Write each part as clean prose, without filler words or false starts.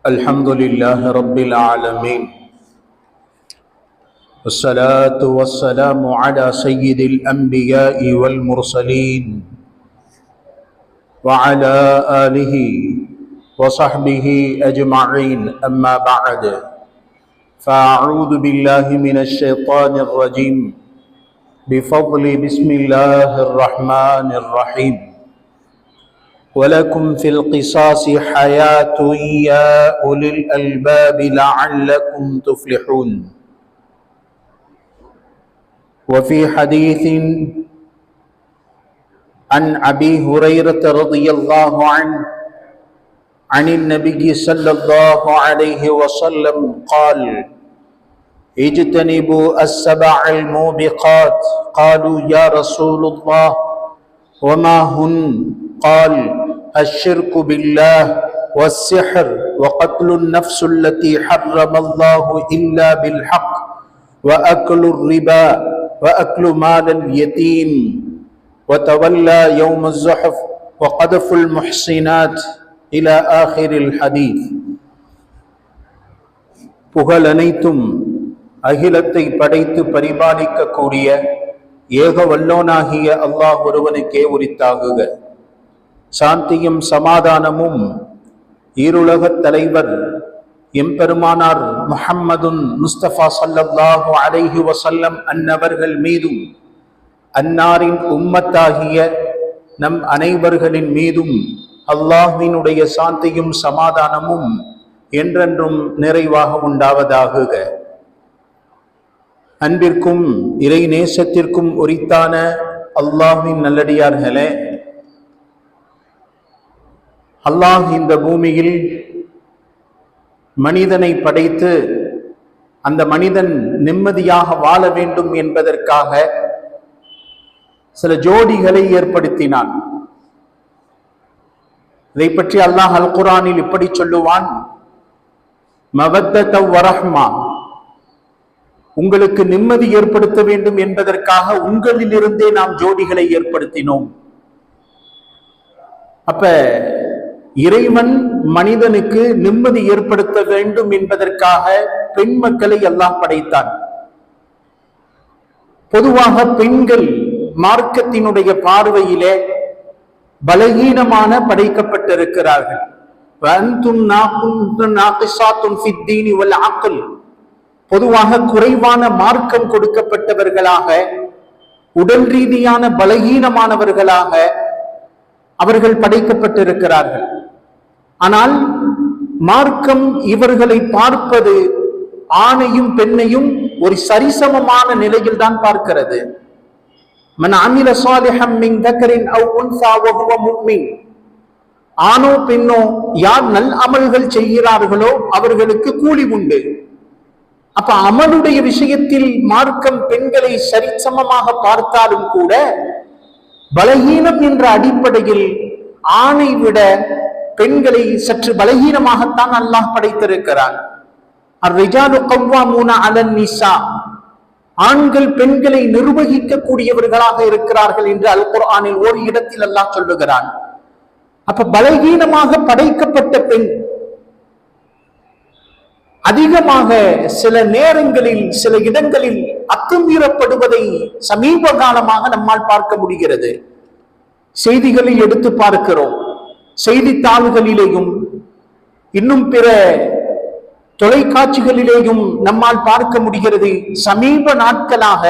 الحمد لله رب العالمين، والصلاة والسلام على سيد الأنبياء والمرسلين وعلى آله وصحبه أجمعين، أما بعد، فأعوذ بالله من الشيطان الرجيم بفضل بسم الله الرحمن الرحيم. ولكم في القصاص حياة يا أولي الألباب لعلكم تفلحون. وفي حديث عن أبي هريرة رضي الله عنه عن النبي صلى الله عليه وسلم قال: اجتنبوا السبع الموبقات. قالوا: يا رسول الله وما هن؟ قال: الشرك بالله والسحر وقتل النفس التي حرم الله إلا بالحق وأكل الربا وأكل مال اليتيم وتولى يوم الزحف وقذف المحصنات إلى آخر الحديث. புகழ் அனைத்தும் அகிலத்தை படைத்து பரிபாலிக்க கூடிய ஏக வல்லோனாகிய அல்லாஹ் ஒருவனுக்கே உரித்தாகுக. சாந்தியும் சமாதானமும் ஈருலகத் தலைவர் எம்பெருமானார் முஹம்மதுன் முஸ்தபா ஸல்லல்லாஹு அலைஹி வஸல்லம் அன்னவர்கள் மீதும் அன்னாரின் உம்மத்தாகிய நம் அனைவர்களின் மீதும் அல்லாஹ்வினுடைய சாந்தியும் சமாதானமும் என்றென்றும் நிறைவாக உண்டாவதாகுக. அன்பிற்கும் இறை நேசத்திற்கும் உரித்தான அல்லாஹ்வின் நல்லடியார்களே, அல்லாஹ் இந்த பூமியில் மனிதனை படைத்து அந்த மனிதன் நிம்மதியாக வாழ வேண்டும் என்பதற்காக சில ஜோடிகளை ஏற்படுத்தினான். இதை பற்றி அல்லாஹ் அல் குர்ஆனில் இப்படி சொல்லுவான்: மவத்தத வரஹ்மா, உங்களுக்கு நிம்மதி ஏற்படுத்த வேண்டும் என்பதற்காக உங்களிலிருந்தே நாம் ஜோடிகளை ஏற்படுத்தினோம். அப்ப இறைவன் மனிதனுக்கு நிம்மதி ஏற்படுத்த வேண்டும் என்பதற்காக பெண் மக்களை அல்லாஹ் படைத்தான். பொதுவாக பெண்கள் மார்க்கத்தினுடைய பார்வையிலே பலகீனமான படைக்கப்பட்டிருக்கிறார்கள். பொதுவாக குறைவான மார்க்கம் கொடுக்கப்பட்டவர்களாக, உடல் ரீதியான பலகீனமானவர்களாக அவர்கள் படைக்கப்பட்டிருக்கிறார்கள். ஆனால் மார்க்கம் இவர்களை பார்ப்பது ஆணையும் பெண்ணையும் ஒரு சரிசமமான நிலையில் தான் பார்க்கிறது. மன் அமில ஸாலிஹம் மின் தக்கரின் அவ் உன்ஸா வஹுவ முஃமின், ஆணோ பெண்ணோ யார் நல் அமல்கள் செய்கிறார்களோ அவர்களுக்கு கூலி உண்டு. அப்ப அமலுடைய விஷயத்தில் மார்க்கம் பெண்களை சரிசமமாக பார்த்தாலும் கூட பலகீனம் என்ற அடிப்படையில் ஆணை விட பெண்களை சற்று பலகீனமாகத்தான் அல்லாஹ் படைத்திருக்கிறான். அர்-ரிஜாலு கவ்வாமூன அலன் நிஸா, ஆண்கள் பெண்களை நிர்வகிக்க கூடியவர்களாக இருக்கிறார்கள் என்று அல் குர்ஆனில் ஒரு இடத்தில் அல்லாஹ் சொல்லுகிறான். அப்ப பலகீனமாக படைக்கப்பட்ட பெண் அதிகமாக சில நேரங்களில் சில இடங்களில் அத்துமீறப்படுவதை சமீப காலமாக நம்மால் பார்க்க முடிகிறது. செய்திகளில் எடுத்து பார்க்கிறோம், செய்தித்தாள்களிலேயும் இன்னும் பிற தொலைக்காட்சிகளிலேயும் நம்மால் பார்க்க முடிகிறது. சமீப நாட்களாக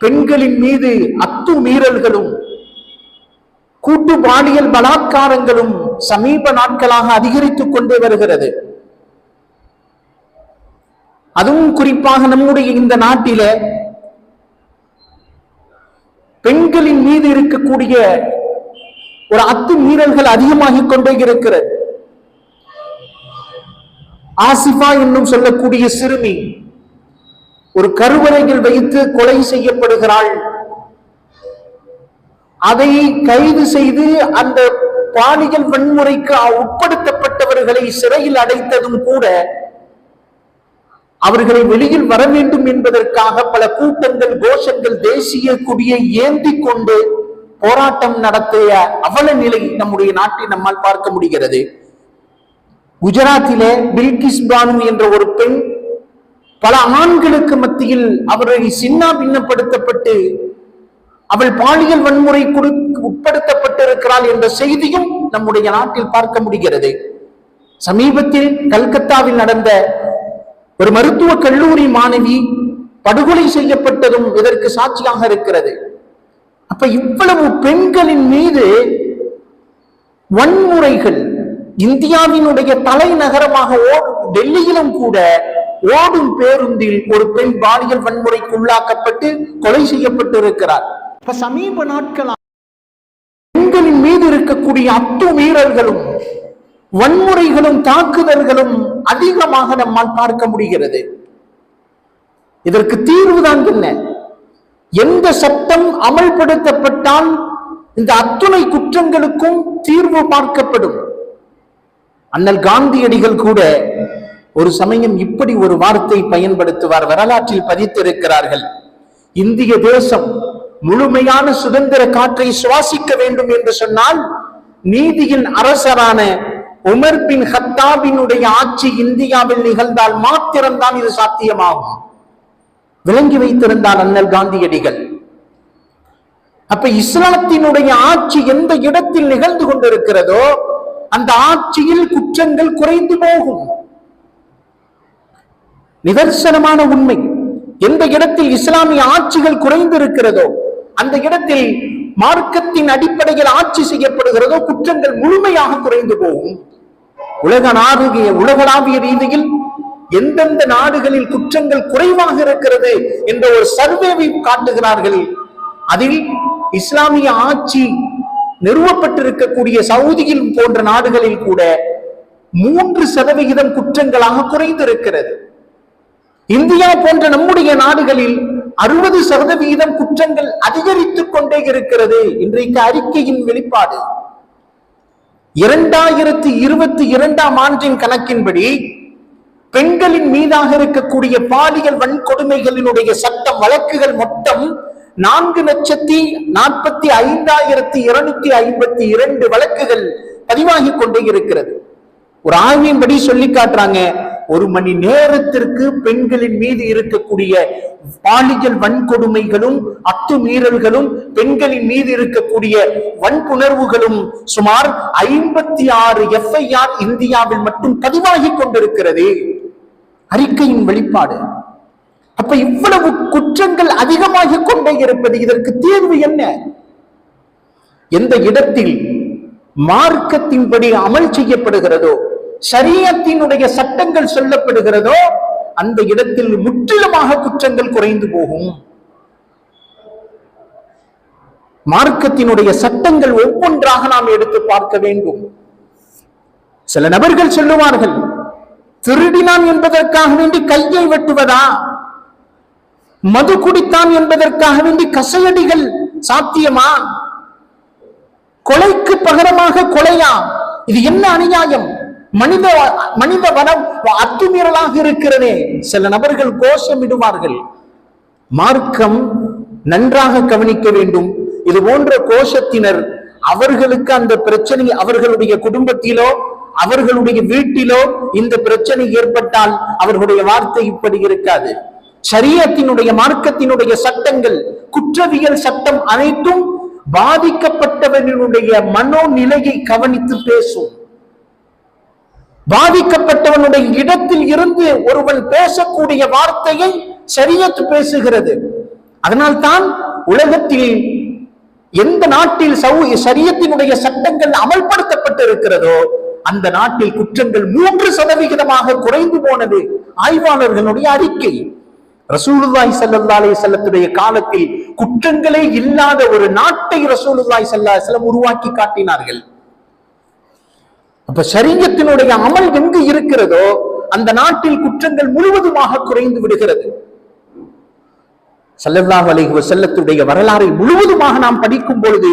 பெண்களின் மீது அத்துமீறல்களும் கூட்டு பாலியல் பலாத்காரங்களும் சமீப நாட்களாக அதிகரித்துக் கொண்டே வருகிறது. அதுவும் குறிப்பாக நம்முடைய இந்த நாட்டில பெண்களின் மீது இருக்கக்கூடிய ஒரு அத்துமீறல்கள் அதிகமாகிக் கொண்டே இருக்கிறது. ஆசிஃபா என்னும் சொல்லக்கூடிய சிறுமி ஒரு கருவறையில் வைத்து கொலை செய்யப்படுகிறாள். அதை கைது செய்து அந்த பாலியல் வன்முறைக்கு உட்படுத்தப்பட்டவர்களை சிறையில் அடைத்ததும் கூட அவர்களை வெளியில் வர வேண்டும் என்பதற்காக பல கூட்டங்கள், கோஷங்கள், தேசிய கொடியை ஏந்தி கொண்டு போராட்டம் நடத்திய அவல நிலை நம்முடைய நாட்டில் நம்மால் பார்க்க முடிகிறது. குஜராத்திலே பில்கிஸ் பானு என்ற ஒரு பெண் பல ஆண்களுக்கு மத்தியில் அவரை சின்ன பின்னப்படுத்தப்பட்டு அவள் பாலியல் வன்முறைக்கு உட்படுத்தப்பட்டிருக்கிறாள் என்ற செய்தியும் நம்முடைய நாட்டில் பார்க்க முடிகிறது. சமீபத்தில் கல்கத்தாவில் நடந்த ஒரு மருத்துவ கல்லூரி மாணவி படுகொலை செய்யப்பட்டதும் இதற்கு சாட்சியாக இருக்கிறது. அப்ப இவ்வளவு பெண்களின் மீது வன்முறைகள் இந்தியாவினுடைய தலைநகரமாக டெல்லியிலும் கூட ஓடும் பேருந்தில் ஒரு பெண் பாலியல் வன்முறைக்கு உள்ளாக்கப்பட்டு கொலை செய்யப்பட்டு இருக்கிறார். இப்ப சமீப நாட்களாக பெண்களின் மீது இருக்கக்கூடிய அத்துமீறல்களும் வன்முறைகளும் தாக்குதல்களும் அதிகமாக நம்மால் பார்க்க முடிகிறது. இதற்கு தீர்வுதான் என்ன? எந்த சட்டம் அமல்படுத்தப்பட்டால் இந்த அத்துணை குற்றங்களுக்கும் தீர்வு பார்க்கப்படும்? அண்ணல் காந்தியடிகள் கூட ஒரு சமயம் இப்படி ஒரு வார்த்தை பயன்படுத்துவார், வரலாற்றில் பதித்திருக்கிறார்கள். இந்திய தேசம் முழுமையான சுதந்திர காற்றை சுவாசிக்க வேண்டும் என்று சொன்னால் நீதியின் அரசரான உமர் பின் ஹத்தாபினுடைய ஆட்சி இந்தியாவில் நிகழ்ந்தால் மாத்திரம்தான் இது சாத்தியமாகும். விளங்கி வைத்திருந்தார் அண்ணல் காந்தியடிகள். அப்ப இஸ்லாத்தினுடைய ஆட்சி எந்த இடத்தில் நிகழ்ந்து கொண்டிருக்கிறதோ அந்த ஆட்சியில் குற்றங்கள் குறைந்து போகும். நிதர்சனமான உண்மை. எந்த இடத்தில் இஸ்லாமிய ஆட்சிகள் குறைந்து இருக்கிறதோ அந்த இடத்தில் மார்க்கத்தின் அடிப்படையில் ஆட்சி செய்யப்படுகிறதோ குற்றங்கள் முழுமையாக குறைந்து போகும். உலகளாவிய ரீதியில் எந்தெந்த நாடுகளில் குற்றங்கள் குறைவாக இருக்கிறது என்ற ஒரு சர்வேவை காட்டுகிறார்கள். அதில் இஸ்லாமிய ஆட்சி நிறுவப்பட்டிருக்கக்கூடிய சவுதியில் போன்ற நாடுகளில் கூட 3% குற்றங்களாக குறைந்திருக்கிறது. இந்தியா போன்ற நம்முடைய நாடுகளில் 60% குற்றங்கள் அதிகரித்துக் கொண்டே இருக்கிறது. இன்றைக்கு அறிக்கையின் வெளிப்பாடு 2022 ஆண்டின் கணக்கின்படி பெண்களின் மீதாக இருக்கக்கூடிய பாலியல் வன்கொடுமைகளினுடைய சட்டம் வழக்குகள் மொத்தம் 4,45,252 வழக்குகள் பதிவாகி கொண்டே இருக்கிறது. ஒரு ஆய்வின்படி சொல்லி காட்டுறாங்க, ஒரு மணி நேரத்திற்கு பெண்களின் மீது இருக்கக்கூடிய பாலியல் வன்கொடுமைகளும் அத்துமீறல்களும் பெண்களின் மீது இருக்கக்கூடிய வன்புணர்வுகளும் சுமார் 56 FIR இந்தியாவில் மட்டும் பதிவாகி கொண்டிருக்கிறது. அறிக்கையின் வெளிப்பாடு. அப்ப இவ்வளவு குற்றங்கள் அதிகமாகி கொண்டே இருப்பது, இதற்கு தீர்வு என்ன? எந்த இடத்தில் மார்க்கத்தின்படி அமல் செய்யப்படுகிறதோ, ஷரியத்தினுடைய சட்டங்கள் சொல்லப்படுகிறதோ அந்த இடத்தில் முற்றிலுமாக குற்றங்கள் குறைந்து போகும். மார்க்கத்தினுடைய சட்டங்கள் ஒவ்வொன்றாக நாம் எடுத்து பார்க்க வேண்டும். சில நபர்கள் சொல்லுவார்கள், திருடினான் என்பதற்காக வேண்டி கையை வெட்டுவதா, மது குடித்தான் என்பதற்காக வேண்டி கசையடிகள் சாத்தியமா, கொலைக்கு பகரமாக கொலையா? இது என்ன அநியாயம்? மனித வனம் அத்துமீறலாக இருக்கிறதே. சில நபர்கள் கோஷமிடுவார்கள். மார்க்கம் நன்றாக கவனிக்க வேண்டும். இது போன்ற கோஷத்தினர் அவர்களுக்கு அந்த பிரச்சனை அவர்களுடைய குடும்பத்திலோ அவர்களுடைய வீட்டிலோ இந்த பிரச்சனை ஏற்பட்டால் அவர்களுடைய வார்த்தை இப்படி இருக்காது. ஷரியத்தினுடைய மார்க்கத்தினுடைய சட்டங்கள், குற்றவியல் சட்டம் அனைத்தும் பாதிக்கப்பட்டவர்களுடைய மனோநிலையை கவனித்து பேசும். பாதிக்கப்பட்டவனுடைய இடத்தில் இருந்து ஒருவன் பேசக்கூடிய வார்த்தையை ஷரியத் பேசுகிறது. அதனால் தான் உலகத்தில் எந்த நாட்டில் ஷரியத்தினுடைய சட்டங்கள் அமல்படுத்தப்பட்டு இருக்கிறதோ அந்த நாட்டில் குற்றங்கள் 3% குறைந்து போனது. ஆய்வாளர்களுடைய அறிக்கை. ரசூலுல்லாஹி ஸல்லல்லாஹு அலைஹி வஸல்லத்துடைய காலத்தில் குற்றங்களே இல்லாத ஒரு நாட்டை ரசூலுல்லாஹி ஸல்லல்லாஹு அலைஹி வஸல்லம் உருவாக்கி காட்டினார்கள். அப்ப ஷரியத்தினுடைய அமல் எங்கு இருக்கிறதோ அந்த நாட்டில் குற்றங்கள் முழுவதுமாக குறைந்து விடுகிறது. ஸல்லல்லாஹு அலைஹி வஸல்லத்துடைய வரலாறை முழுவதுமாக நாம் படிக்கும் பொழுது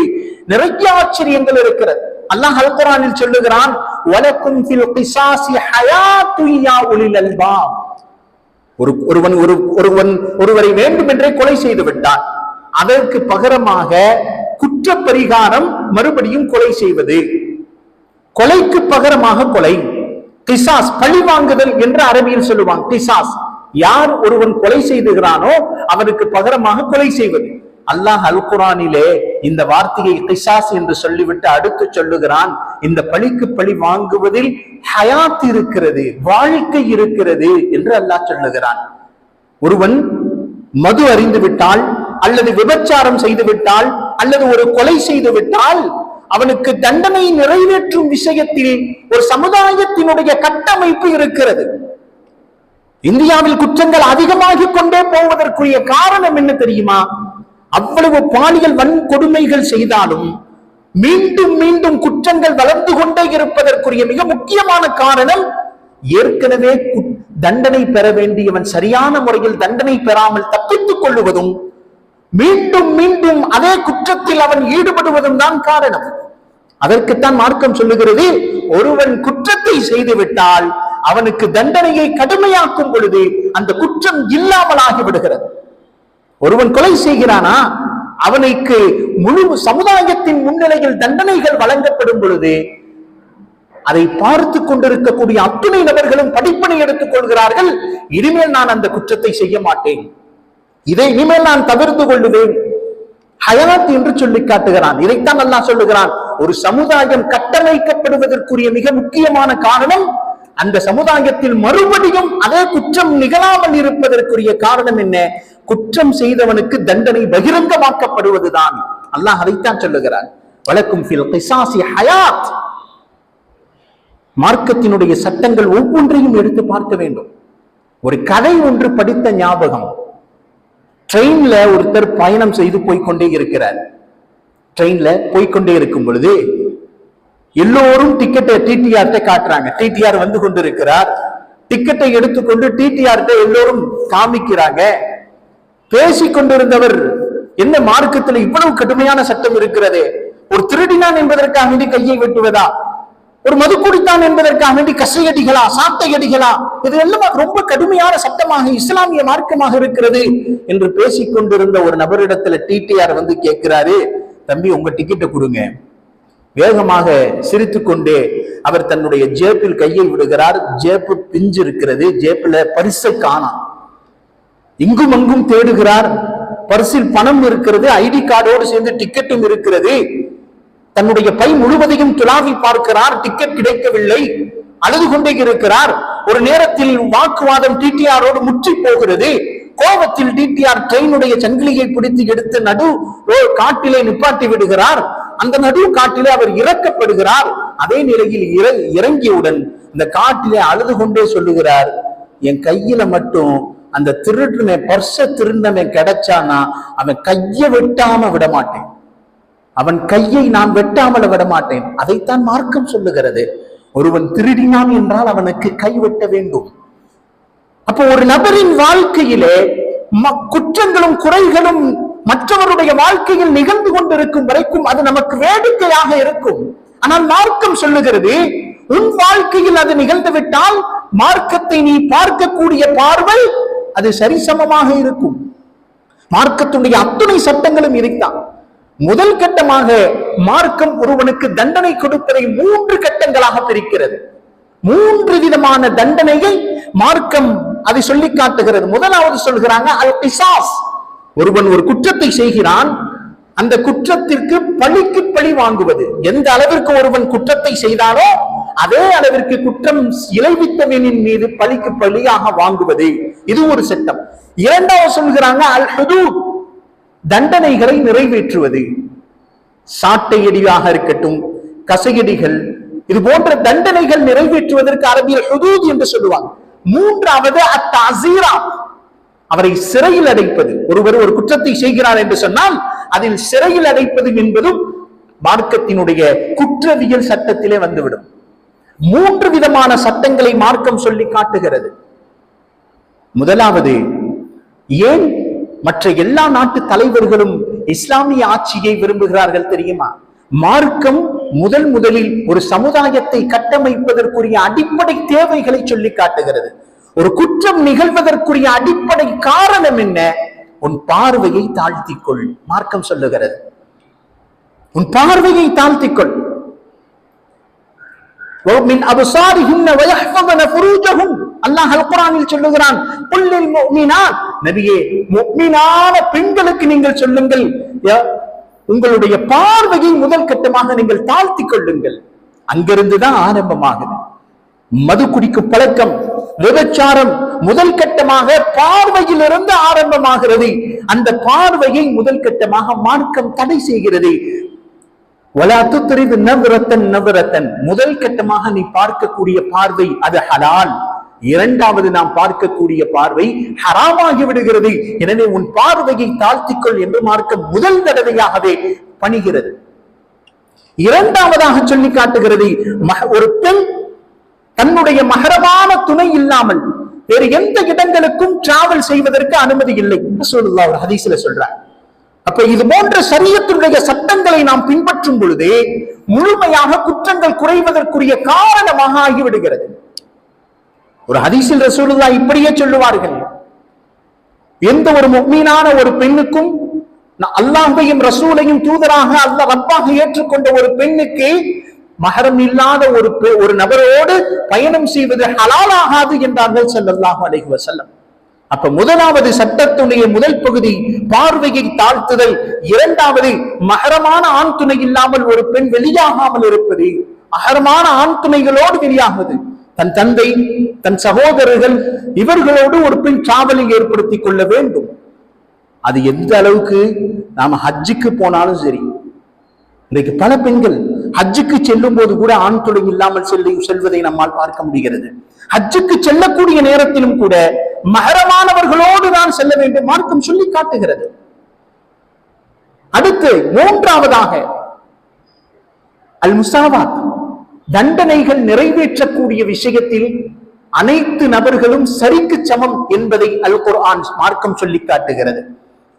நிறைய ஆச்சரியங்கள் இருக்கிறது. அல்லாஹ் அல் குர்ஆனில் சொல்லுகிறான், வலக்கும் ஃபில் கிஸாஸி ஹயாத்து யா உலில் அல்பாப். ஒருவரை வேண்டுமென்றே கொலை செய்து விட்டான். அதற்கு பகரமாக குற்ற பரிகாரம் மறுபடியும் கொலை செய்வது, கொலைக்கு பகரமாக கொலை, கிசாஸ் பழி வாங்குதல் என்று அரபியில் சொல்லுவாங்க. கிசாஸ், யார் ஒருவன் கொலை செய்துகிறானோ அவனுக்கு பகரமாக கொலை செய்வது. அல்லாஹ் அல் குர்ஆனிலே இந்த வார்த்தையை கிசாஸ் என்று சொல்லிவிட்டு அடுத்து சொல்லுகிறான், இந்த பழிக்கு பழி வாங்குவதில் ஹயாத் இருக்கிறது, வாழ்க்கை இருக்கிறது என்று அல்லாஹ் சொல்லுகிறான். ஒருவன் மது அறிந்து விட்டால் அல்லது விபச்சாரம் செய்து விட்டால் அல்லது ஒரு கொலை செய்து விட்டால் அவனுக்கு தண்டனை நிறைவேற்றும் விஷயத்தில் ஒரு சமுதாயத்தினுடைய கட்டமைப்பு இருக்கிறது. இந்தியாவில் குற்றங்கள் அதிகமாகிக் கொண்டே போவதற்குரிய காரணம் என்ன தெரியுமா? அவ்வளவு பாலியல் வன்கொடுமைகள் செய்தாலும் மீண்டும் மீண்டும் குற்றங்கள் வளர்ந்து கொண்டே இருப்பதற்குரிய மிக முக்கியமான காரணம், ஏற்கனவே தண்டனை பெற வேண்டியவன் சரியான முறையில் தண்டனை பெறாமல் தப்பித்துக் கொள்ளுவதும் மீண்டும் மீண்டும் அதே குற்றத்தில் அவன் ஈடுபடுவதும் தான் காரணம். அதற்குத்தான் மார்க்கம் சொல்லுகிறது, ஒருவன் குற்றத்தை செய்துவிட்டால் அவனுக்கு தண்டனையை கடுமையாக்கும் பொழுது அந்த குற்றம் இல்லாமலாகி விடுகிறது. ஒருவன் கொலை செய்கிறானா, அவனுக்கு முழு சமுதாயத்தின் முன்னிலையில் தண்டனைகள் வழங்கப்படும் பொழுது அதை பார்த்து கொண்டிருக்கக்கூடிய அத்துணை நபர்களும் படிப்பனை எடுத்துக் கொள்கிறார்கள். இனிமேல் நான் அந்த குற்றத்தை செய்ய மாட்டேன், இதை இனிமேல் நான் தவிர்த்து கொள்ளுவேன். ஹயாத் என்று சொல்லி காட்டுகிறான். இதைத்தான் அல்லாஹ் சொல்லுகிறான், ஒரு சமுதாயம் கட்டமைக்கப்படுவதற்குரிய மிக முக்கியமான காரணம் அந்த சமுதாயத்தில் மறுபடியும் அதே குற்றம் நிகழாமல் இருப்பதற்குரிய காரணம் என்ன? குற்றம் செய்தவனுக்கு தண்டனை பகிரங்கமாக்கப்படுவதுதான். அல்லாஹ் அதைத்தான் சொல்லுகிறான், வலக்கும் ஃபில் கிஸாஸி ஹயாத். மார்க்கத்தினுடைய சட்டங்கள் ஒவ்வொன்றையும் எடுத்து பார்க்க வேண்டும். ஒரு கதை ஒன்று படித்த ஞாபகம். ட்ரெயின்ல ஒருத்தர் பயணம் செய்து போய்கொண்டே இருக்கிறார். ட்ரெயின்ல போய்கொண்டே இருக்கும் பொழுது எல்லோரும் டிக்கெட்டை டிடிஆர் காட்டுறாங்க. டிடிஆர் வந்து கொண்டிருக்கிறார். டிக்கெட்டை எடுத்துக்கொண்டு டிடிஆர் எல்லோரும் காமிக்கிறாங்க. பேசிக்கொண்டிருந்தவர், என்ன மார்க்கத்தில் இவ்வளவு கடுமையான சட்டம் இருக்கிறது? ஒரு திருடினான் என்பதற்காக வேண்டி கையை வெட்டுவதா? ஒரு மது குடித்தான் என்பதற்காக வேண்டி கசையடிகளா, சாட்டையடிகளா? இது எல்லாம் ரொம்ப கடுமையான சட்டமாக இஸ்லாமிய மார்க்கமாக இருக்கிறது என்று பேசிக்கொண்டிருந்த ஒரு நபரிடத்துல டிடிஆர் வந்து கேட்கிறாரு, தம்பி உங்க டிக்கெட்டை கொடுங்க. வேகமாக சிரித்து கொண்டே அவர் தன்னுடைய ஜேப்பில் கையை விடுகிறார். ஜேப்பு பிஞ்சு இருக்கிறது. ஜேப்புல பரிசை காணாம். இங்கும் அங்கும் தேடுகிறார். பரிசில் பணம் இருக்கிறது, ஐடி கார்டோடு சேர்ந்து டிக்கெட்டும் இருக்கிறது. தன்னுடைய பை முழுவதையும் துளாவி பார்க்கிறார், டிக்கெட் கிடைக்கவில்லை. அழுது கொண்டே இருக்கிறார். ஒரு நேரத்தில் வாக்குவாதம் டிடிஆரோடு முற்றி போகிறது. கோபத்தில் டிடிஆர் ட்ரெயினுடைய சங்கிலியை பிடித்து எடுத்து நடு காட்டிலே நிப்பாட்டி விடுகிறார். அந்த நடு காட்டிலே அவர் இறக்கப்படுகிறார். அதே நிலையில் இறங்கியவுடன் இந்த காட்டிலே அழுது கொண்டே சொல்லுகிறார், என் கையில மட்டும் அந்த திருடுன பர்ச திருந்தவன் கிடைச்சானா அவன் கையை வெட்டாம விட மாட்டேன், அவன் கையை நான் வெட்டாமல் விட மாட்டேன். அதைத்தான் மார்க்கம் சொல்லுகிறது. ஒருவன் திருடினான் என்றால் அவனுக்கு கை வெட்ட வேண்டும். அப்போ ஒரு நபரின் வாழ்க்கையிலே குற்றங்களும் குறைகளும் மற்றவருடைய வாழ்க்கையில் நிகழ்ந்து கொண்டிருக்கும் வரைக்கும் அது நமக்கு வேடிக்கையாக இருக்கும். ஆனால் மார்க்கம் சொல்லுகிறது, உன் வாழ்க்கையில் அது நிகழ்ந்து விட்டால் மார்க்கத்தை நீ பார்க்கக்கூடிய பார்வை அது சரிசமமாக இருக்கும். மார்க்கத்துடைய அத்துணை சட்டங்களும் இதைத்தான். முதல் கட்டமாக மார்க்கம் ஒருவனுக்கு தண்டனை கொடுப்பதை 3 கட்டங்களாக பிரிக்கிறது. 3 விதமான தண்டனையை மார்க்கம் அதை சொல்லி காட்டுகிறது. முதலாவது சொல்கிறாங்க அல் கிஸாஸ். ஒருவன் ஒரு குற்றத்தை செய்கிறான், அந்த குற்றத்திற்கு பழிக்கு பழி வாங்குவது. எந்த அளவிற்கு ஒருவன் குற்றத்தை செய்தானோ அதே அளவிற்கு குற்றம் இழைவித்தவனின் மீது பழிக்கு பழியாக வாங்குவது. இது ஒரு சட்டம். இரண்டாவது சொல்கிறாங்க அல் ஹுதூத், தண்டனைகளை நிறைவேற்றுவது. சாட்டையடியாக இருக்கட்டும், கசையடிகள், இது போன்ற தண்டனைகள் நிறைவேற்றுவதற்கு அரபியில் ஹுதூத் என்று சொல்லுவாங்க. மூன்றாவது அத்தஅஸீரா, அவரை சிறையில் அடைப்பது. ஒருவர் ஒரு குற்றத்தை செய்கிறார் என்று சொன்னால் அதில் சிறையில் அடைப்பது என்பதும் மார்க்கத்தினுடைய குற்றவியல் சட்டத்திலே வந்துவிடும். 3 விதமான சட்டங்களை மார்க்கம் சொல்லி காட்டுகிறது. முதலாவது, ஏன் மற்ற எல்லா நாட்டு தலைவர்களும் இஸ்லாமிய ஆட்சியை விரும்புகிறார்கள் தெரியுமா? மார்க்கம் முதலில் ஒரு சமுதாயத்தை கட்டமைப்பதற்குரிய அடிப்படை தேவைகளை சொல்லி காட்டுகிறது. ஒரு குற்றம் நிகழ்வதற்குரிய அடிப்படை காரணம் என்ன? உன் பார்வையை தாழ்த்திக்கொள், மார்க்கம் சொல்லுகிறது. உன் பார்வையை தாழ்த்திக்கொள். அல்லாஹ் அல்-குர்ஆனில் சொல்லுகிறான், குல்லில் முஃமினாத், நபியே முஃமினான பெண்களுக்கு நீங்கள் சொல்லுங்கள், உங்களுடைய பார்வையை முதல் கட்டமாக நீங்கள் தாழ்த்திக் கொள்ளுங்கள். அங்கிருந்துதான் ஆரம்பமாகுது. மது குடிக்கும் பழக்கம், விபச்சாரம் முதல் கட்டமாக பார்வையிலிருந்து ஆரம்பமாகிறது. அந்த பார்வையை முதல் கட்டமாக மார்க்கம் தடை செய்கிறது. முதல் கட்டமாக நீ பார்க்கக்கூடிய பார்வை அது ஹலால், இரண்டாவது நாம் பார்க்கக்கூடிய பார்வை ஹராமாகி விடுகிறது. எனவே உன் பார்வையை தாழ்த்திக்கொள் என்று மார்க்கம் முதல் தடவையாகவே பணிகிறது. இரண்டாவதாக சொல்லி காட்டுகிறது, ஒரு பெண் தன்னுடைய மஹரமான துணை இல்லாமல் வேறு எந்த இடங்களுக்கும் டிராவல் செய்வதற்கு அனுமதி இல்லை ரசூலுல்லாஹ் ஒரு ஹதீஸ்ல சொல்றார். அப்ப இது போன்ற ஷரியத்துடைய சட்டங்களை நாம் பின்பற்றும் பொழுதே முழுமையாக குற்றங்கள் குறைவதற்குரிய காரணமாக ஆகிவிடுகிறது. ஒரு ஹதீஸில் ரசூலுல்லாஹ் இப்படியே சொல்லுவார்கள், எந்த ஒரு முஃமினான ஒரு பெண்ணுக்கும், அல்லாஹ்வையும் ரசூலையும் தூதராக அல்லாஹ் ரப்பாக ஏற்றுக்கொண்ட ஒரு பெண்ணுக்கு மஹரம் இல்லாத ஒரு நபரோடு பயணம் செய்வது ஹலால் ஆகாது என்றார்கள் ஸல்லல்லாஹு அலைஹி வஸல்லம். அப்ப முதலாவது சட்டத்துடைய முதல் பகுதி பார்வையை தாழ்த்துதல், இரண்டாவது மஹரமான ஆண் துணை இல்லாமல் ஒரு பெண் வெளியாகாமல் இருப்பது, மஹரமான ஆண் துணைகளோடு வெளியாகுது. தன் தந்தை, தன் சகோதரர்கள் இவர்களோடு ஒரு பெண் டிராவலிங் ஏற்படுத்தி கொள்ள வேண்டும். அது எந்த அளவுக்கு நாம ஹஜ்ஜுக்கு போனாலும் சரி, இன்றைக்கு பல பெண்கள் ஹஜ்ஜுக்கு செல்லும் போது கூட ஆண் துணை இல்லாமல் செல்வதை நம்மால் பார்க்க முடிகிறது. ஹஜ்ஜுக்கு செல்லக்கூடிய நேரத்திலும் கூட மஹரமானவர்களோடு தான் செல்ல வேண்டும், மார்க்கம் சொல்லி காட்டுகிறது. அடுத்து மூன்றாவதாக அல் முசாவாத், தண்டனைகள் நிறைவேற்றக்கூடிய விஷயத்தில் அனைத்து நபர்களும் சரிக்கு சமம் என்பதை அல் குர்ஆன் மார்க்கம் சொல்லி காட்டுகிறது.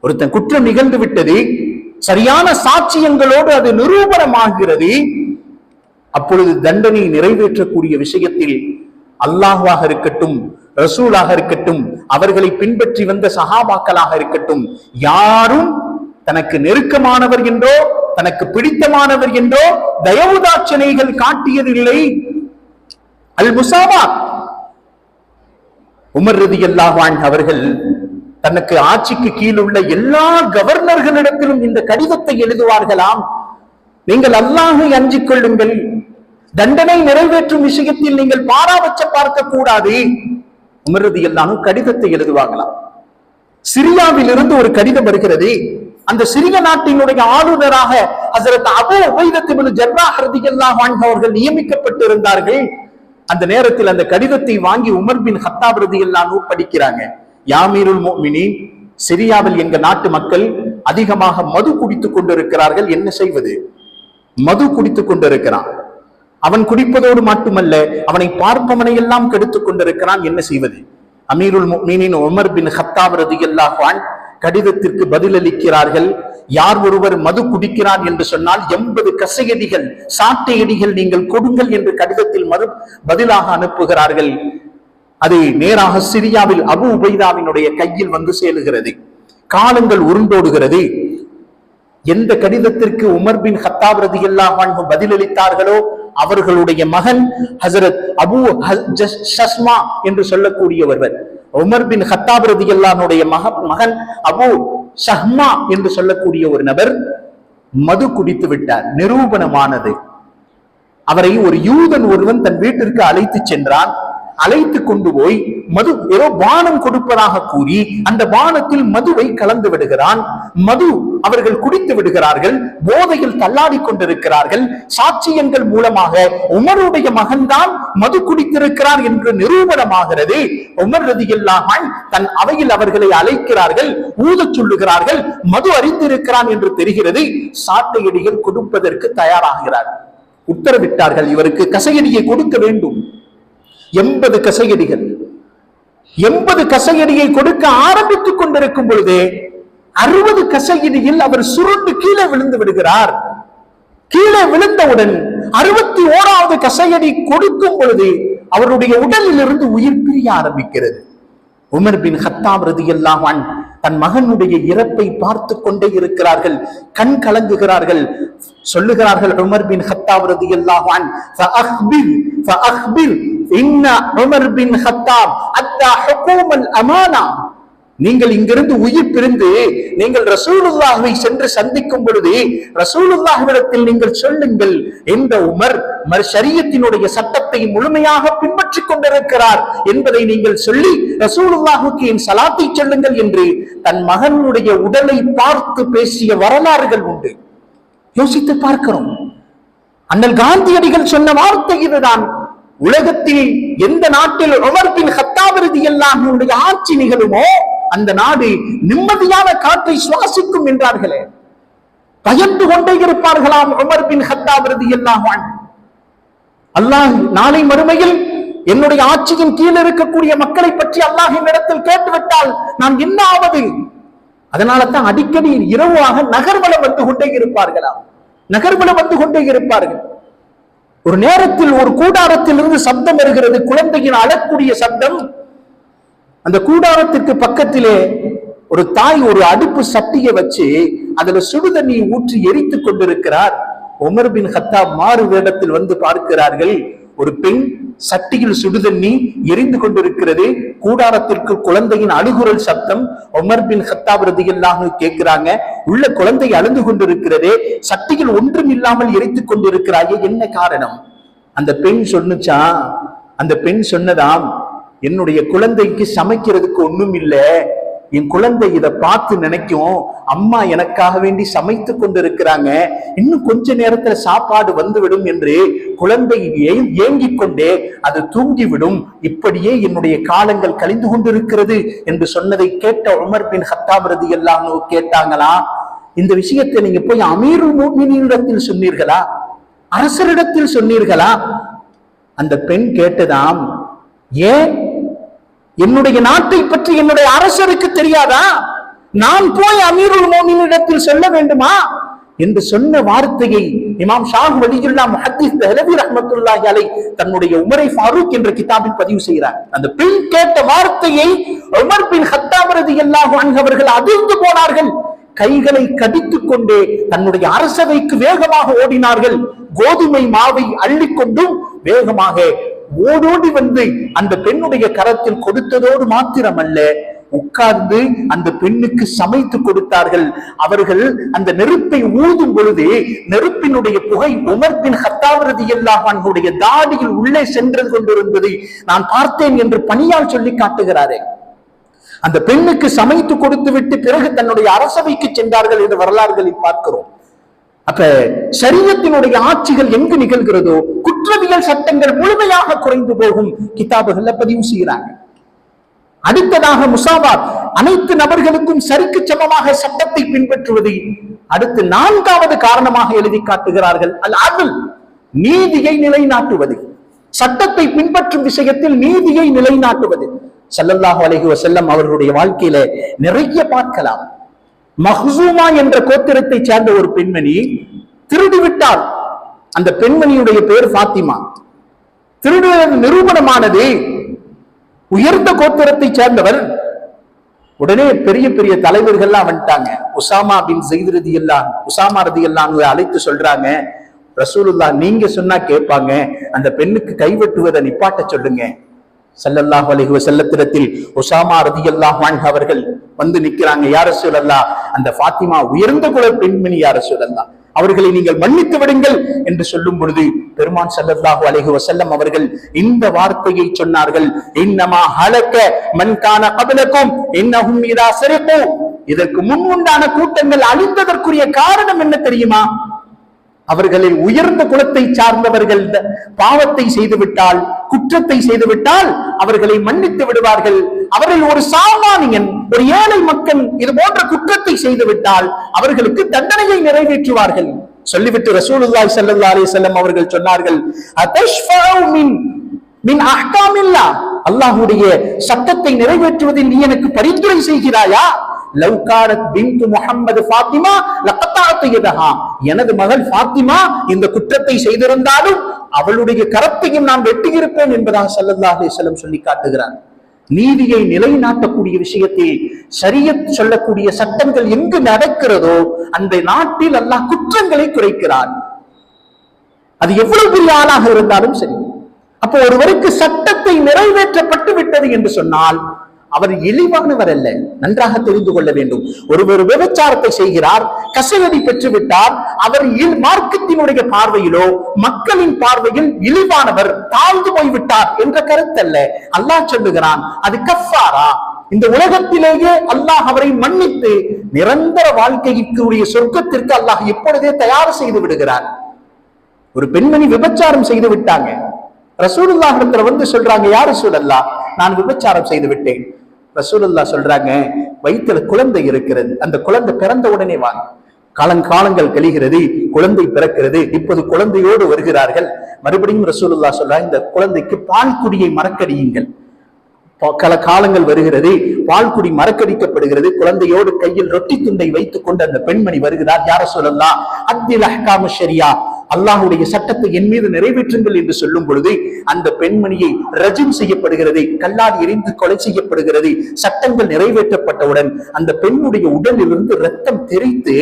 ஒருத்தன் குற்றம் நிகழ்ந்து விட்டது, சரியான சாட்சியங்களோடு அது நிரூபணமாகிறது, அப்பொழுது தண்டனை நிறைவேற்றக்கூடிய விஷயத்தில் அல்லாஹ்வாக இருக்கட்டும், ரசூலாக இருக்கட்டும், அவர்களை பின்பற்றி வந்த சஹாபாக்களாக இருக்கட்டும், யாரும் தனக்கு நெருக்கமானவர் என்றோ தனக்கு பிடித்தமானவர் என்றோ தயவுதாட்சணைகள் காட்டியதில்லை. அல் முசாவா, உமர் ரலியல்லாஹு அன்ஹு அவர்கள் தனக்கு ஆட்சிக்கு கீழுள்ள எல்லா கவர்னர்களிடத்திலும் இந்த கடிதத்தை எழுதுவார்களாம், நீங்கள் அல்லாஹை அஞ்சிக் கொள்ளுங்கள், தண்டனை நிறைவேற்றும் விஷயத்தில் நீங்கள் பாராபட்சம் பார்க்க கூடாது. உமர் ரலியல்லாஹு கடிதத்தை எழுதுவாங்களாம். சிரியாவில் இருந்து ஒரு கடிதம் வருகிறது. அந்த சிரிய நாட்டினுடைய ஆளுநராக ஹஜ்ரத் அபூ உபைதா இப்னு ஜர்ராஹ் ரலியல்லாஹு அன்ஹு அவர்கள் நியமிக்கப்பட்டிருந்தார்கள். அந்த நேரத்தில் அந்த கடிதத்தை வாங்கி உமர் பின் கத்தாப் ரலியல்லாஹு அன்ஹு படிக்கிறாங்க. யாமீருல் முஃமினீன், சிரியாவில் எங்க நாட்டு மக்கள் அதிகமாக மது குடித்துக் கொண்டிருக்கிறார்கள், என்ன செய்வது? மது குடித்துக் கொண்டிருக்கிறான், அவன் குடிப்பதோடு மட்டுமல்ல அவனை பார்ப்பவனை எல்லாம் கெடுத்துக் கொண்டிருக்கிறான், என்ன செய்வது? அமீருல் முஃமினீன் உமர் பின் கத்தாப் ரலியல்லாஹு அன்ஹு கடிதத்திற்கு பதிலளிக்கிறார்கள். யார் ஒருவர் மது குடிக்கிறார் என்று சொன்னால் 80 கசையடிகள், சாட்டையடிகள் நீங்கள் கொடுங்கள் என்று கடிதத்தில் பதிலாக அனுப்புகிறார்கள். அது நேராக சிரியாவில் அபு உபைதாவினுடைய கையில் வந்து சேருகிறது. காலங்கள் உருண்டோடுகிறது. எந்த கடிதத்திற்கு உமர் பின் கத்தாப் ரலியல்லாஹு அன்ஹு பதிலளித்தார்களோ அவர்களுடைய மகன் ஹஜரத் அபு ஷஸ்மா என்று சொல்லக்கூடிய ஒருவர், உமர் பின் கத்தாப் ரலியல்லாஹு அன்ஹுடைய மகன் அபு ஷஹ்மா என்று சொல்லக்கூடிய ஒரு நபர் மது குடித்து விட்டார். நிரூபணமானது. அவரை ஒரு யூதன் ஒருவன் தன் வீட்டிற்கு அழைத்து சென்றான். அழைத்து கொண்டு போய் மது ஏதோ பானம் கொடுப்பதாக கூறி அந்த பானத்தில் மதுவை கலந்து விடுகிறான். மது அவர்கள் குடித்து விடுகிறார்கள். போதையில் தள்ளாடி கொண்டிருக்கிறார்கள். சாட்சியங்கள் மூலமாக உமருடைய மகன்தான் மது குடித்திருக்கிறார் என்று நிரூபணமாகிறது. உமர் ரலியல்லாஹு அன்ஹு தன் அவையில் அவர்களை அழைக்கிறார்கள், ஊதச் சொல்லுகிறார்கள். மது அறிந்திருக்கிறான் என்று தெரிகிறது. சாட்டையடிகள் கொடுப்பதற்கு தயாராகிறார்கள். உத்தரவிட்டார்கள், இவருக்கு கசையடியை கொடுக்க வேண்டும். 80 கசையடிகள். 80 கசையடியை கொடுக்க ஆரம்பித்துக் கொண்டிருக்கும் பொழுது 60 கசையடியில் அவர் சுருண்டு கீழே விழுந்து விடுகிறார். கீழே விழுந்தவுடன் 61வது கசையடி கொடுக்கும் பொழுது அவருடைய உடலில் இருந்து உயிர் பிரிய ஆரம்பிக்கிறது. உமர் பின் கத்தாப் ரலியல்லாஹு அன்ஹு தன் மகனுடைய இறப்பை பார்த்து கொண்டே இருக்கிறார்கள், கண் கலங்குகிறார்கள். சொல்லுகிறார்கள் உமர் பின் கத்தாப் ரலியல்லாஹு அன்ஹு, ஃபஅக்பிர் இன்ன உமர் பின் கத்தாப் அத்தா ஹுகூமல் அமானா. நீங்கள் இங்கிருந்து உயிர் பிரிந்து நீங்கள் ரசூலுல்லாஹ்வை சென்று சந்திக்கும் பொழுது ரசூலுல்லாஹ்விடத்தில் நீங்கள் சொல்லுங்கள், இந்த உமர் ஷரியத்தினுடைய சட்டத்தை முழுமையாக பின்பற்றிக் கொண்டிருக்கிறார் என்பதை நீங்கள் சொல்லி ரசூலுல்லாஹ்வுக்கு என் சலாத்தை சொல்லுங்கள் என்று தன் மகனுடைய உடலை பார்த்து பேசிய வரலாறுகள் உண்டு. யோசித்து பார்க்கிறோம். அண்ணல் காந்தியடிகள் சொன்ன வார்த்தை இதுதான். உலகத்தில் எந்த நாட்டில் உமர் பின் கத்தாப் ரலியல்லாஹு அன்ஹு ஆட்சி நிகழுமோ அந்த நாடு நிம்மதியான காற்றை சுவாசிக்கும் என்றார்களே. பயந்து கொண்டே இருப்பார்களாம் உமர் பின் கத்தாப் ரலியல்லாஹு அன்ஹு. அல்லாஹ் நாளை மறுமையில் என்னுடைய ஆட்சியின் கீழ் இருக்கக்கூடிய மக்களை பற்றி அல்லாஹ்வின் இடத்தில் கேட்டுவிட்டால் நான் என்ன ஆவது? அதனால தான் அடிக்கடி இரவாக நகர்வலம் வந்து கொண்டே இருப்பார்களாம், நகர்வலம் வந்து கொண்டே இருப்பார்கள். ஒரு நேரத்தில் ஒரு கூடாரத்தில் இருந்து சப்தம் வருகிறது, குழந்தையின் அழக்கூடிய சப்தம். அந்த கூடாரத்திற்கு பக்கத்திலே ஒரு தாய் ஒரு அடுப்பு சட்டியை வச்சு அதுல சுடுதண்ணி ஊற்றி எரித்து கொண்டிருக்கிறார். உமர் பின் கத்தாப் மாறு வேடத்தில் வந்து பார்க்கிறார்கள். ஒரு பெண் சட்டியில் சுடுதண்ணி எரிந்து கொண்டிருக்கிறது, கூடாரத்திற்கு குழந்தையின் அழுகுரல் சப்தம். உமர் பின் கத்தாப் ரலியல்லாஹு கேட்கிறாங்க, உள்ள குழந்தை அழுந்து கொண்டிருக்கிறதே, சட்டியில் ஒன்றும் இல்லாமல் எரித்துக் கொண்டிருக்கிறாயே, என்ன காரணம்? அந்த பெண் சொன்னுச்சா, அந்த பெண் சொன்னதாம், என்னுடைய குழந்தைக்கு சமைக்கிறதுக்கு ஒண்ணும் இல்லை, என் குழந்தை இதை பார்த்து நினைக்கும், அம்மா எனக்காக வேண்டி சமைத்து கொண்டிருக்கிறாங்க, இன்னும் கொஞ்ச நேரத்துல சாப்பாடு வந்துவிடும் என்று குழந்தை ஏங்கிக் கொண்டே அது தூங்கிவிடும், இப்படியே என்னுடைய காலங்கள் கழிந்து கொண்டிருக்கிறது என்று சொன்னதை கேட்ட உமர் பின் கத்தாப் ரலியல்லாஹு அன்ஹு கேட்டாங்களா, இந்த விஷயத்தை நீங்க போய் அமீருல் முஃமினீனிடத்தில் சொன்னீர்களா, அரசரிடத்தில் சொன்னீர்களா? அந்த பெண் கேட்டதாம், ஏன் என்னுடைய நாட்டை பற்றி என்னுடைய அரசருக்கு தெரியாதா? நான் போய் அமீருல் முஃமினீனிடத்தில் சொல்ல வேண்டுமா என்று சொன்ன வார்த்தையை இமாம் ஷாஹ் வலியுல்லா முஹத்திஸ் தஹ்லவி ரஹ்மத்துல்லாஹி அலைஹி தன்னுடைய உமரை ஃபாரூக் என்ற கிதாபில் பதிவு செய்கிறார். அந்த பெண் கேட்ட வார்த்தையை உமர் பின் கத்தாப் ரலியல்லாஹு அன்ஹு அவர்கள் அதிர்ந்து போனார்கள். கைகளை கடித்துக் கொண்டே தன்னுடைய அரசவைக்கு வேகமாக ஓடினார்கள். கோதுமை மாவை அள்ளிக்கொண்டும் வேகமாக ஓடோடி வந்து அந்த பெண்ணுடைய கரத்தில் கொடுத்ததோடு மாத்திரமல்ல, உட்கார்ந்து அந்த பெண்ணுக்கு சமைத்து கொடுத்தார்கள். அவர்கள் அந்த நெருப்பை ஊதும் பொழுது நெருப்பினுடைய புகை உமர் பின் கத்தாப் ரலியல்லாஹு அன்ஹுடைய தாடியில் உள்ளே சென்று கொண்டிருந்ததை நான் பார்த்தேன் என்று பணியால் சொல்லி காட்டுகிறாரே. அந்த பெண்ணுக்கு சமைத்து கொடுத்து விட்டு பிறகு தன்னுடைய அரசவைக்கு சென்றார்கள் என்று வரலாறுகளில் பார்க்கிறோம். அப்ப ஷரியத்தினுடைய ஆட்சிகள் எங்கு நிகழ்கிறதோ குற்றவியல் சட்டங்கள் முழுமையாக குறைந்து போகும். கிதாபுகள்ல பதிவு செய்கிறாங்க. அடுத்ததாக முசாவாத், அனைத்து நபர்களுக்கும் சரிக்கு சமமாக சட்டத்தை பின்பற்றுவது அடுத்து நான்காவது காரணமாக எழுதி காட்டுகிறார்கள். அல் அத்ல், நீதியை நிலைநாட்டுவது, சட்டத்தை பின்பற்றும் விஷயத்தில் நீதியை நிலைநாட்டுவது. ஸல்லல்லாஹு அலைஹி வஸல்லம் அவர்களுடைய வாழ்க்கையில நிறைய பார்க்கலாம். மஹ்சூமா என்ற கோத்திரத்தை சேர்ந்த ஒரு பெண்மணி திருடி விட்டாள். அந்த பெண்மணியுடைய பெயர் ஃபாத்திமா. திருடுவது நிரூபணமானது. உயர்ந்த கோத்திரத்தை சேர்ந்தவர். உடனே பெரிய பெரிய தலைவர்கள்லாம் வந்துட்டாங்க. உசாமா பின் ஸைத் ரலியல்லாஹு உசாமா ரலியல்லாஹு அழைத்து சொல்றாங்க, ரசூலுல்லாஹ் நீங்க சொன்னா கேட்பாங்க, அந்த பெண்ணுக்கு கைவெட்டுவதை நிப்பாட்ட சொல்லுங்க. ஸல்லல்லாஹு அலைஹி வஸல்லத்திடத்தில் உசாமா ரலியல்லாஹு அன்ஹு அவர்கள் வந்து நிக்கிறாங்க. யா ரசூலல்லாஹ், அந்த ஃபாத்திமா உயர்ந்த குல பெண்மணி, யா ரசூலல்லாஹ் அவர்களை நீங்கள் மன்னித்து விடுங்கள் என்று சொல்லும் பொழுது பெருமான் ஸல்லல்லாஹு அலைஹி வஸல்லம் அவர்கள் இந்த வார்த்தையை சொன்னார்கள், இன்னமா ஹலக மன் கான கப்லகும் இன்னஹும் இதா சரிகு. இதற்கு முன் உண்டான கூட்டங்கள் அழிந்ததற்குரிய காரணம் என்ன தெரியுமா? அவர்களில் உயர்ந்த குலத்தை சார்ந்தவர்கள் பாவத்தை செய்துவிட்டால், குற்றத்தை செய்துவிட்டால் அவர்களை மன்னித்து விடுவார்கள். அவர்கள் ஒரு சாமானியன், ஒரு ஏழை மக்கள் இது போன்ற குற்றத்தை செய்துவிட்டால் அவர்களுக்கு தண்டனையை நிறைவேற்றுவார்கள். சொல்லிவிட்டு ரசூலுல்லாஹி ஸல்லல்லாஹு அலைஹி வஸல்லம் அவர்கள் சொன்னார்கள், அதஷ்ஃபஉ மின் அஹ்காமில்லாஹ், அல்லாஹ்வுடைய சட்டத்தை நிறைவேற்றுவதில் நீ எனக்கு பரிந்துரை செய்கிறாயா? லவ் கானத் பின்து முஹம்மது ஃபாத்திமா லகதஅது யதஹா, எனது மகள் ஃபாத்திமா இந்த குற்றத்தை செய்திருந்தாலும் அவளுடைய கரத்தையும் நான் வெட்டியிருப்பேன் என்பதாக ஸல்லல்லாஹு அலைஹி வஸல்லம் சொல்லி காட்டுகிறார். நீதியை நிலைநாட்டக்கூடிய விஷயத்தில் ஷரியத் சொல்லக்கூடிய சட்டங்கள் எங்கு நடக்கிறதோ அந்த நாட்டில் அல்லாஹ் குற்றங்களை குறைக்கிறான். அது எவ்வளவு பெரிய ஆளாக இருந்தாலும் சரி. அப்போ ஒருவருக்கு சட்டத்தை நிறைவேற்றப்பட்டு விட்டது என்று சொன்னால் அவர் இழிவானவர் அல்ல. நன்றாக தெரிந்து கொள்ள வேண்டும். ஒருவர் விபச்சாரத்தை செய்கிறார், கசையடி பெற்றுவிட்டார், அவர் மார்க்கத்தினுடைய பார்வையிலோ மக்களின் பார்வையில் இழிவானவர், தாழ்ந்து போய்விட்டார் என்ற கருத்தல்ல. அல்லாஹ் சொல்லுகிறான் அது கஃபாரா. இந்த உலகத்திலேயே அல்லாஹ் அவரை மன்னித்து நிரந்தர வாழ்க்கைக்குரிய சொர்க்கத்திற்கு அல்லாஹ் எப்பொழுதே தயார் செய்து விடுகிறார். ஒரு பெண்மணி விபச்சாரம் செய்து விட்டாங்க. ரசூலுல்லாஹ் இடத்துல வந்து சொல்றாங்க, யா ரசூலல்லாஹ் நான் விபச்சாரம் செய்து விட்டேன். ரசூலுல்லாஹ் சொல்றாங்க, வயிற்றுல குழந்தை இருக்கிறது, அந்த குழந்தை பிறந்த உடனே வாங்க. காலங்கள் கழிகிறது, குழந்தை பிறக்கிறது, இப்போது குழந்தையோடு வருகிறார்கள். மறுபடியும் ரசூலுல்லாஹ் சொல்றாங்க, இந்த குழந்தைக்கு பால் குடியை மறக்கடியுங்கள். பல காலங்கள் வருகிறது, பால்குடி மறக்கடிக்கப்படுகிறது, குழந்தையோடு கையில் ரொட்டி துண்டை வைத்துக் கொண்டு அந்த பெண்மணி வருகிறார். யா ரசூலல்லாஹ் அத்தில் அஹ்காமு ஷரியா, அல்லாஹ்வுடைய சட்டத்தை என் மீது நிறைவேற்றுங்கள் என்று சொல்லும் பொழுது அந்த பெண்மணியை ரஜம் செய்யப்படுகிறது, கல்லால் எரிந்து கொலை செய்யப்படுகிறது. சட்டங்கள் நிறைவேற்றப்பட்டவுடன் அந்த பெண்ணுடைய உடலிலிருந்து ரத்தம் தெரித்து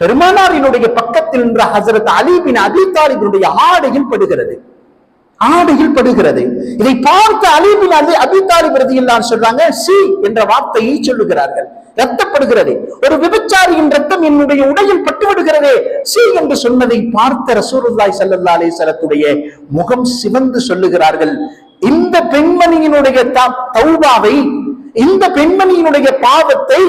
பெருமானாரினுடைய பக்கத்தில் நின்ற ஹஸரத் அலி பின் அபீ தாலிபினுடைய ஆடையில் படுகிறது. இதை பார்த்து அலி பின் அபீ தாலிப் ரலியல்லாஹு சொல்றாங்க, சி என்ற வார்த்தையை சொல்லுகிறார்கள். ரத்தப்படுகிறது, ஒரு விபச்சாரியின் ரத்தம் என்னுடைய உடையில் பட்டுவிடுகிறதே, சி என்று சொன்னதை பார்த்த ரசூலுல்லாஹி ஸல்லல்லாஹு அலைஹி வஸல்லத்துடைய முகம் சிவந்து சொல்லுகிறார்கள், இந்த பெண்மணியினுடைய தௌபாவை, இந்த பெண்மணியினுடைய பாவத்தை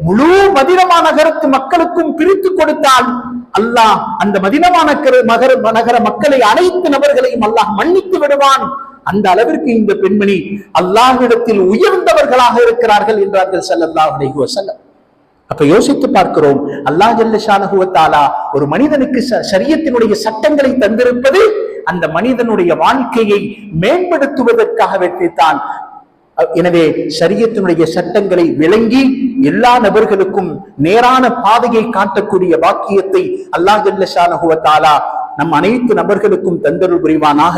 முழு மதீனா நகரத்து மக்களுக்கும் பிரித்து கொடுத்தால் அல்லாஹ் அந்த மதீனா நகர மக்களை அனைத்து நபர்களையும் அல்லாஹ் மன்னித்து விடுவான். அந்த அளவிற்கு இந்த பெண்மணி அல்லாஹ்விடத்தில் உயர்ந்தவர்களாக இருக்கிறார்கள் என்றார்கள் ஸல்லல்லாஹு அலைஹி வஸல்லம். அப்ப யோசித்து பார்க்கிறோம், அல்லாஹ் ஜல்ல ஷானஹு வ தஆலா ஒரு மனிதனுக்கு ஷரியத்தினுடைய சட்டங்களை தந்திருப்பது அந்த மனிதனுடைய வாழ்க்கையை மேம்படுத்துவதற்காக வெற்றித்தான். எனவே ஷரியத்தினுடைய சட்டங்களை விளங்கி எல்லா நபர்களுக்கும் நேரான பாதையை காட்டக்கூடிய பாக்கியத்தை அல்லாஹ் ஜல்ல ஷானஹு வ தஆலா நம் அனைத்து நபர்களுக்கும் தந்தருள் புரிவானாக.